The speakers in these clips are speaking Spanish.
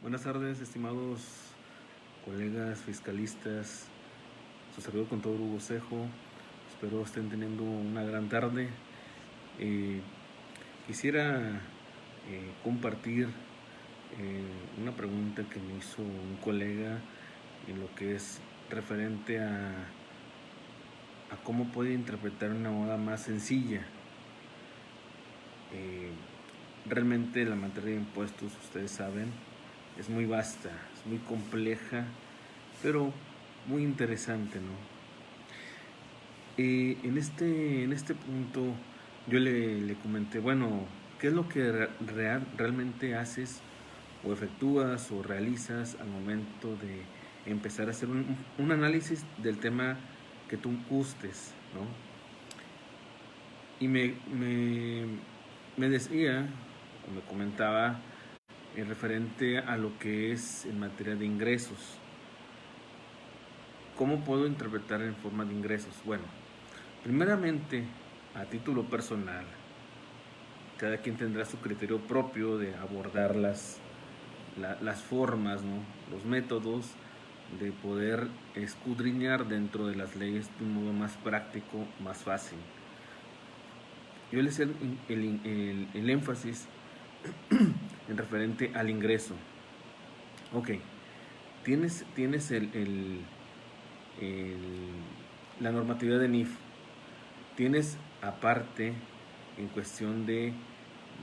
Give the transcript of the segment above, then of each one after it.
Buenas tardes, estimados colegas fiscalistas, su servidor contador Hugo Cejo. Espero estén teniendo una gran tarde. Quisiera compartir una pregunta que me hizo un colega en lo que es referente a cómo puede interpretar una moda más sencilla. Realmente la materia de impuestos, ustedes saben, es muy vasta, es muy compleja, pero muy interesante, ¿no? En este punto yo le comenté, bueno, ¿qué es lo que realmente haces o efectúas o realizas al momento de empezar a hacer un análisis del tema que tú gustes, ¿no? Y me decía, o me comentaba, referente a lo que es en materia de ingresos. ¿Cómo puedo interpretar en forma de ingresos? Bueno, primeramente, a título personal, cada quien tendrá su criterio propio de abordar las formas, ¿no? Los métodos de poder escudriñar dentro de las leyes de un modo más práctico, más fácil. Yo le hice el énfasis en referente al ingreso. Ok, tienes la normatividad de NIF, tienes aparte en cuestión de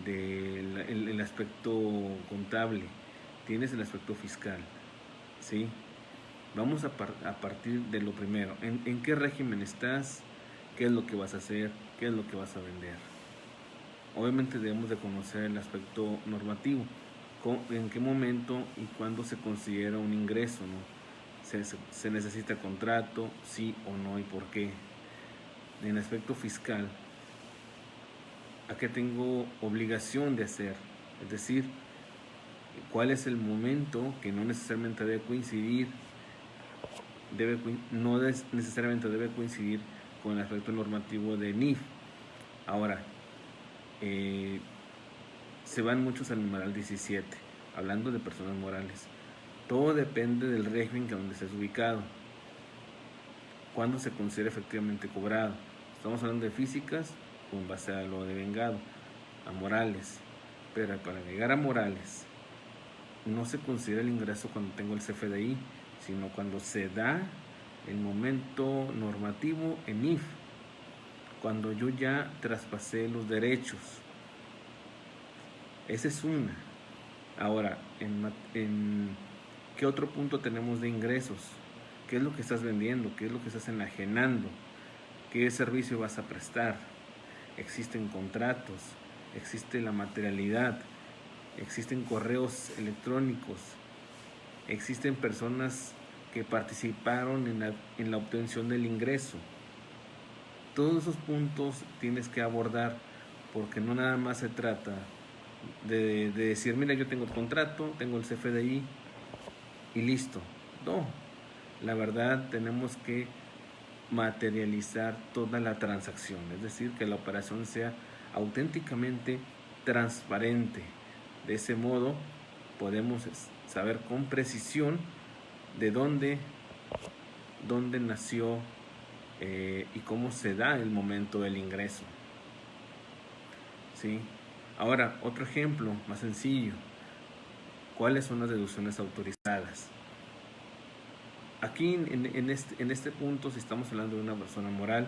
el aspecto contable, tienes el aspecto fiscal, ¿sí? Vamos a partir de lo primero. ¿En qué régimen estás? ¿Qué es lo que vas a hacer? ¿Qué es lo que vas a vender? Obviamente debemos de conocer el aspecto normativo. ¿En qué momento y cuándo se considera un ingreso, ¿no? ¿Se necesita contrato? ¿Sí o no? ¿Y por qué? En el aspecto fiscal, ¿a qué tengo obligación de hacer? Es decir, ¿cuál es el momento que no necesariamente debe coincidir? No necesariamente debe coincidir con el aspecto normativo de NIF. Ahora, se van muchos al numeral 17, hablando de personas morales. Todo depende del régimen que donde estés ubicado. ¿Cuándo se considera efectivamente cobrado? Estamos hablando de físicas con base a lo de vengado, a morales. Pero para llegar a morales, no se considera el ingreso cuando tengo el CFDI, sino cuando se da el momento normativo en IF, cuando yo ya traspasé los derechos. Esa es una. Ahora, en ¿qué otro punto tenemos de ingresos? ¿Qué es lo que estás vendiendo? ¿Qué es lo que estás enajenando? ¿Qué servicio vas a prestar? Existen contratos, existe la materialidad, existen correos electrónicos, existen personas que participaron en la obtención del ingreso. Todos esos puntos tienes que abordar, porque no nada más se trata de decir, mira, yo tengo el contrato, tengo el CFDI y listo. No, la verdad tenemos que materializar toda la transacción, es decir, que la operación sea auténticamente transparente. De ese modo podemos saber con precisión de dónde nació y cómo se da el momento del ingreso. ¿Sí? Ahora, otro ejemplo más sencillo. ¿Cuáles son las deducciones autorizadas? Aquí en este punto, si estamos hablando de una persona moral,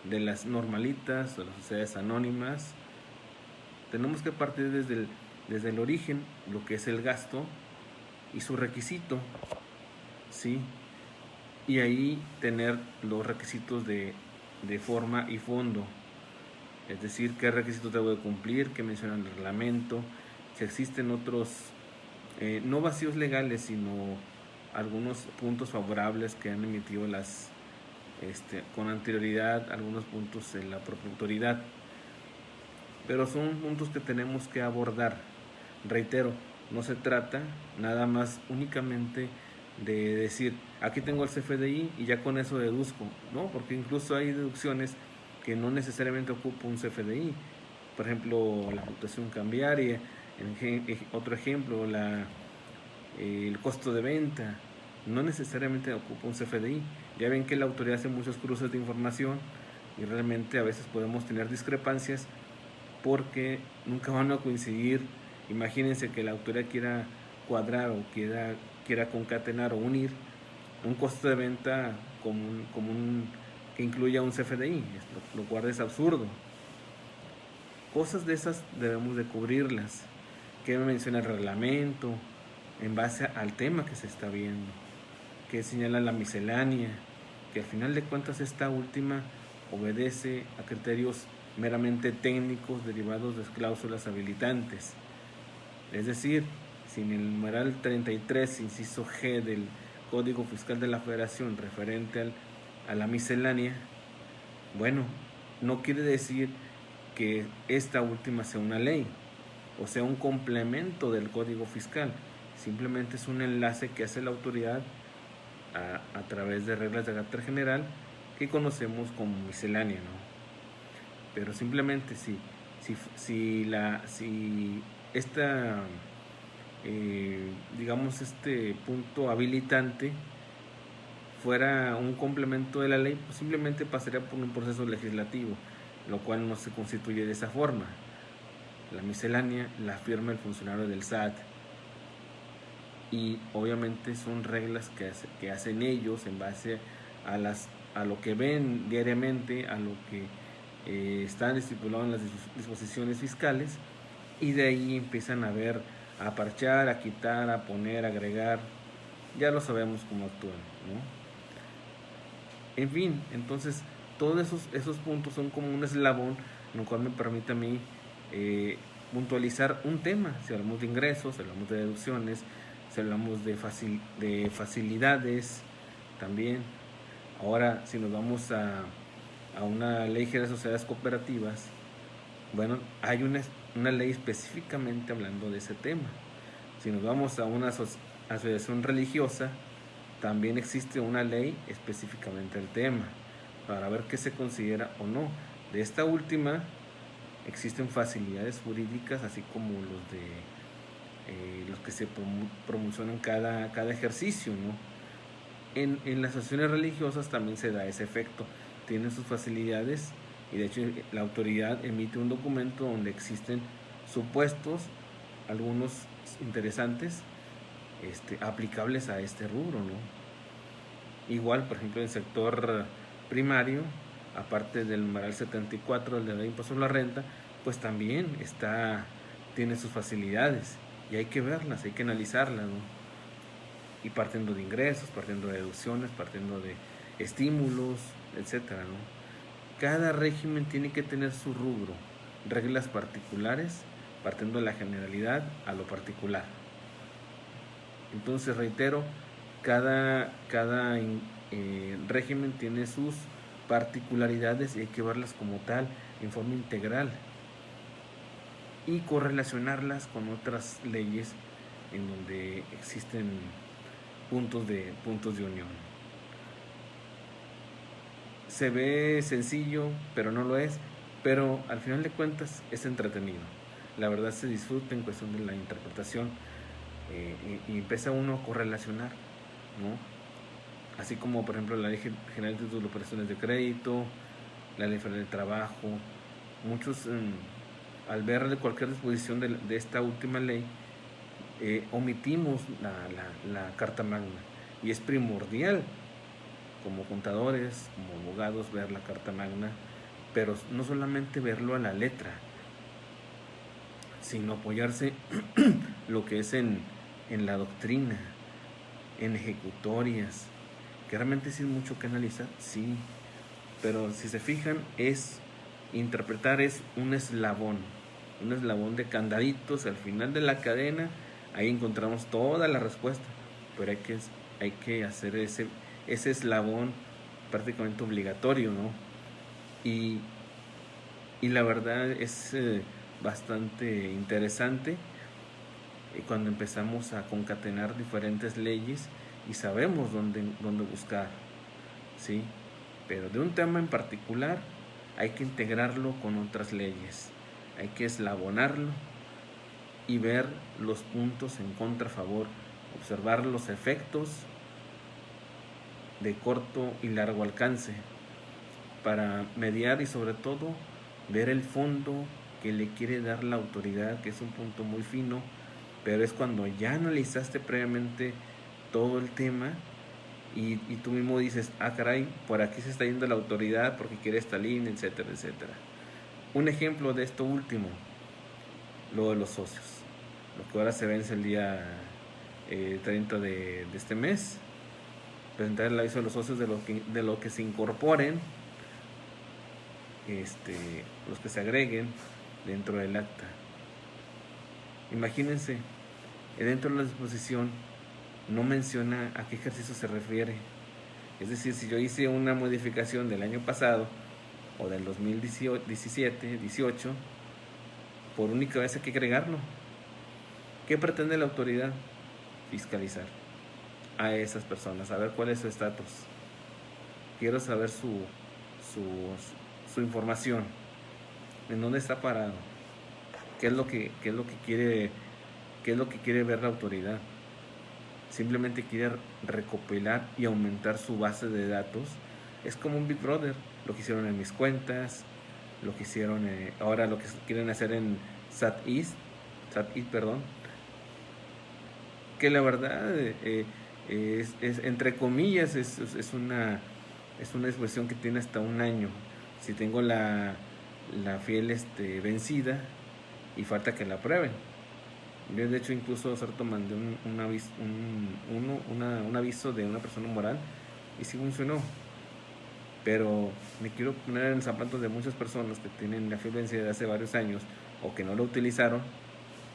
de las normalitas, de las sociedades anónimas, tenemos que partir desde el origen, lo que es el gasto y su requisito, ¿sí? Y ahí tener los requisitos de forma y fondo, es decir, qué requisitos debo de cumplir, qué menciona el reglamento, si existen otros, no vacíos legales, sino algunos puntos favorables que han emitido con anterioridad, algunos puntos en la propia autoridad. Pero son puntos que tenemos que abordar. Reitero, no se trata nada más únicamente de decir, aquí tengo el CFDI y ya con eso deduzco, ¿no? Porque incluso hay deducciones que no necesariamente ocupa un CFDI. Por ejemplo, la fluctuación cambiaria. Otro ejemplo, el costo de venta. No necesariamente ocupa un CFDI. Ya ven que la autoridad hace muchos cruces de información y realmente a veces podemos tener discrepancias porque nunca van a coincidir. Imagínense que la autoridad quiera cuadrar o quiera concatenar o unir un costo de venta que incluya un CFDI, lo cual es absurdo. Cosas de esas debemos de cubrirlas. Que menciona el reglamento en base al tema que se está viendo, que señala la miscelánea, que al final de cuentas esta última obedece a criterios meramente técnicos derivados de cláusulas habilitantes. Es decir, si en el numeral 33, inciso G del Código Fiscal de la Federación referente a la miscelánea, bueno, no quiere decir que esta última sea una ley o sea un complemento del Código Fiscal. Simplemente es un enlace que hace la autoridad a través de reglas de carácter general que conocemos como miscelánea, ¿no? Pero simplemente si digamos este punto habilitante fuera un complemento de la ley, pues simplemente pasaría por un proceso legislativo, lo cual no se constituye de esa forma. La miscelánea la firma el funcionario del SAT y obviamente son reglas que hacen ellos en base a lo que ven diariamente, a lo que están estipulados en las disposiciones fiscales, y de ahí empiezan a ver, a parchar, a quitar, a poner, a agregar. Ya lo sabemos cómo actúan, ¿no? En fin, entonces todos esos puntos son como un eslabón, lo cual me permite a mí puntualizar un tema. Si hablamos de ingresos, si hablamos de deducciones, si hablamos de facilidades también. Ahora, si nos vamos a una ley general de sociedades cooperativas, bueno, hay una ley específicamente hablando de ese tema. Si nos vamos a una asociación religiosa, también existe una ley específicamente del tema, para ver qué se considera o no. De esta última existen facilidades jurídicas, así como los que se promocionan cada ejercicio, ¿no? En las asociaciones religiosas también se da ese efecto, tienen sus facilidades y de hecho la autoridad emite un documento donde existen supuestos, algunos interesantes, aplicables a este rubro, ¿no? Igual, por ejemplo, en el sector primario, aparte del numeral 74 del de la impuesto sobre la renta, pues también tiene sus facilidades y hay que verlas, hay que analizarlas, ¿no? Y partiendo de ingresos, partiendo de deducciones, partiendo de estímulos, etcétera, ¿no? Cada régimen tiene que tener su rubro, reglas particulares, partiendo de la generalidad a lo particular. Entonces, reitero, cada régimen tiene sus particularidades y hay que verlas como tal, en forma integral, y correlacionarlas con otras leyes en donde existen puntos de unión. Se ve sencillo, pero no lo es, pero al final de cuentas es entretenido. La verdad se disfruta en cuestión de la interpretación y empieza uno a correlacionar, ¿no? Así como por ejemplo la Ley General de Títulos de Operaciones de Crédito, la Ley Federal del Trabajo. Muchos al ver cualquier disposición de esta última ley omitimos la Carta Magna, y es primordial como contadores, como abogados, ver la Carta Magna, pero no solamente verlo a la letra, sino apoyarse lo que es en la doctrina, en ejecutorias, que realmente sí es mucho que analizar, sí, pero si se fijan, interpretar es un eslabón de candaditos al final de la cadena. Ahí encontramos toda la respuesta, pero hay que hacer ese eslabón prácticamente obligatorio, ¿no? Y la verdad es bastante interesante cuando empezamos a concatenar diferentes leyes y sabemos dónde buscar, ¿sí? Pero de un tema en particular hay que integrarlo con otras leyes, hay que eslabonarlo y ver los puntos en contra, a favor observar los efectos de corto y largo alcance para mediar y sobre todo ver el fondo que le quiere dar la autoridad, que es un punto muy fino, pero es cuando ya analizaste previamente todo el tema y tú mismo dices, ah caray, por aquí se está yendo la autoridad porque quiere esta línea, etcétera, etcétera. Un ejemplo de esto último, lo de los socios, lo que ahora se vence el día 30 de este mes, presentar el aviso de los socios de lo que se incorporen, los que se agreguen dentro del acta. Imagínense, dentro de la disposición no menciona a qué ejercicio se refiere. Es decir, si yo hice una modificación del año pasado o del 2017, 18, por única vez hay que agregarlo. ¿Qué pretende la autoridad? Fiscalizar a esas personas, saber cuál es su estatus. Quiero saber su información, en dónde está parado, qué es lo que quiere ver la autoridad. Simplemente quiere recopilar y aumentar su base de datos. Es como un Big Brother, lo que hicieron en mis cuentas, lo que hicieron ahora, lo que quieren hacer en SAT East, que la verdad es entre comillas es una expresión que tiene hasta un año. Si tengo la fiel vencida y falta que la aprueben. Yo de hecho incluso mandé un aviso de una persona moral y sí funcionó. Pero me quiero poner en zapatos de muchas personas que tienen la fiel vencida de hace varios años o que no la utilizaron.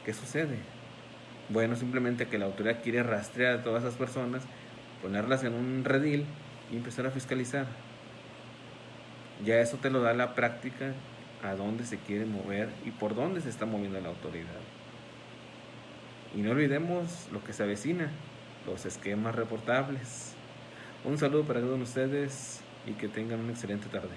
¿Qué sucede? Bueno, simplemente que la autoridad quiere rastrear a todas esas personas, ponerlas en un redil y empezar a fiscalizar. Ya eso te lo da la práctica, a dónde se quiere mover y por dónde se está moviendo la autoridad. Y no olvidemos lo que se avecina, los esquemas reportables. Un saludo para todos ustedes y que tengan una excelente tarde.